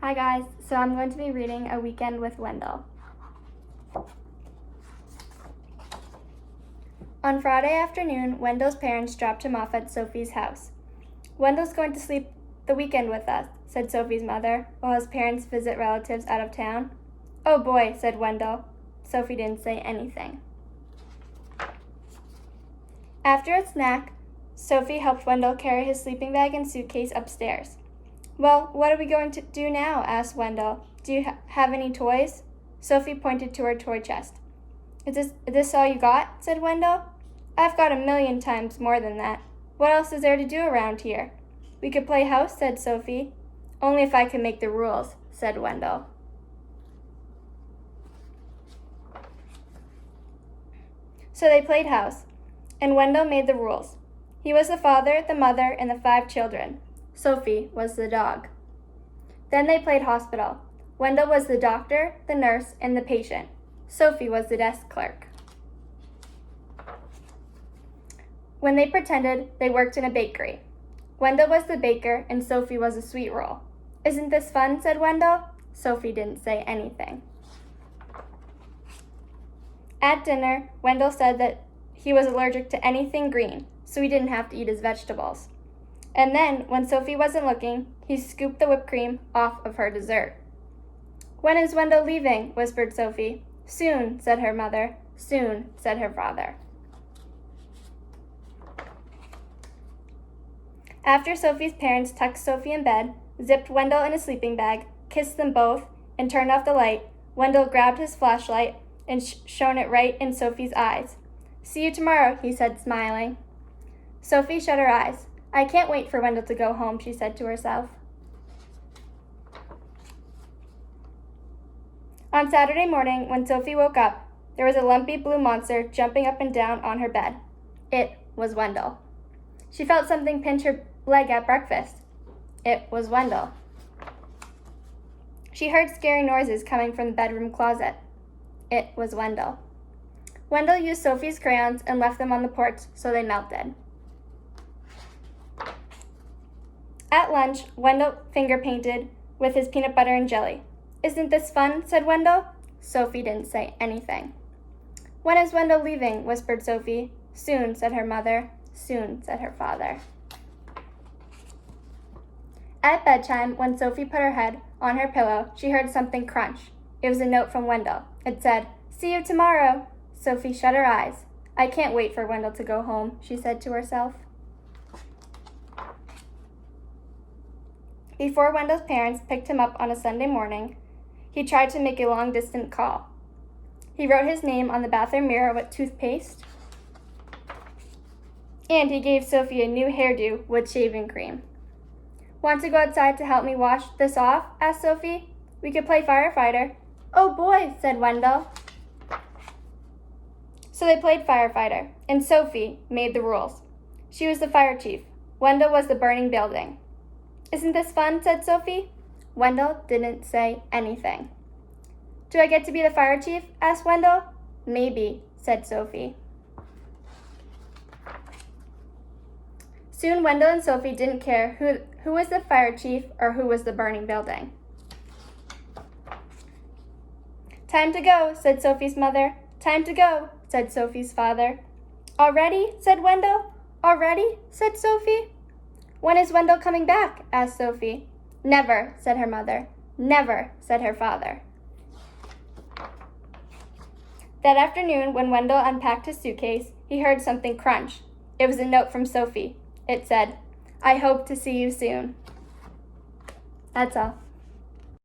Hi guys, so I'm going to be reading A Weekend with Wendell. On Friday afternoon, Wendell's parents dropped him off at Sophie's house. "Wendell's going to sleep the weekend with us," said Sophie's mother, while his parents visit relatives out of town. "Oh boy," said Wendell. Sophie didn't say anything. After a snack, Sophie helped Wendell carry his sleeping bag and suitcase upstairs. "Well, what are we going to do now?" asked Wendell. "Do you have any toys?" Sophie pointed to her toy chest. Is this all you got?" said Wendell. "I've got 1,000,000 times more than that. What else is there to do around here?" "We could play house," said Sophie. "Only if I can make the rules," said Wendell. So they played house, and Wendell made the rules. He was the father, the mother, and the 5 children. Sophie was the dog. Then they played hospital. Wendell was the doctor, the nurse, and the patient. Sophie was the desk clerk. When they pretended, they worked in a bakery. Wendell was the baker, and Sophie was a sweet roll. "Isn't this fun?" said Wendell. Sophie didn't say anything. At dinner, Wendell said that he was allergic to anything green, so he didn't have to eat his vegetables. And then, when Sophie wasn't looking, he scooped the whipped cream off of her dessert. "When is Wendell leaving?" whispered Sophie. "Soon," said her mother. "Soon," said her father. After Sophie's parents tucked Sophie in bed, zipped Wendell in a sleeping bag, kissed them both, and turned off the light, Wendell grabbed his flashlight and shone it right in Sophie's eyes. "See you tomorrow," he said, smiling. Sophie shut her eyes. "I can't wait for Wendell to go home," she said to herself. On Saturday morning, when Sophie woke up, there was a lumpy blue monster jumping up and down on her bed. It was Wendell. She felt something pinch her leg at breakfast. It was Wendell. She heard scary noises coming from the bedroom closet. It was Wendell. Wendell used Sophie's crayons and left them on the porch so they melted. At lunch, Wendell finger painted with his peanut butter and jelly. "Isn't this fun?" said Wendell. Sophie didn't say anything. "When is Wendell leaving?" whispered Sophie. "Soon," said her mother. "Soon," said her father. At bedtime, when Sophie put her head on her pillow, she heard something crunch. It was a note from Wendell. It said, "See you tomorrow." Sophie shut her eyes. "I can't wait for Wendell to go home," she said to herself. Before Wendell's parents picked him up on a Sunday morning, he tried to make a long-distance call. He wrote his name on the bathroom mirror with toothpaste, and he gave Sophie a new hairdo with shaving cream. "Want to go outside to help me wash this off?" asked Sophie. "We could play firefighter." "Oh boy," said Wendell. So they played firefighter, and Sophie made the rules. She was the fire chief. Wendell was the burning building. "Isn't this fun?" said Sophie. Wendell didn't say anything. "Do I get to be the fire chief?" asked Wendell. "Maybe," said Sophie. Soon Wendell and Sophie didn't care who was the fire chief or who was the burning building. "Time to go," said Sophie's mother. "Time to go," said Sophie's father. "Already?" said Wendell. "Already?" said Sophie. "When is Wendell coming back?" asked Sophie. "Never," said her mother. "Never," said her father. That afternoon, when Wendell unpacked his suitcase, he heard something crunch. It was a note from Sophie. It said, "I hope to see you soon." That's all.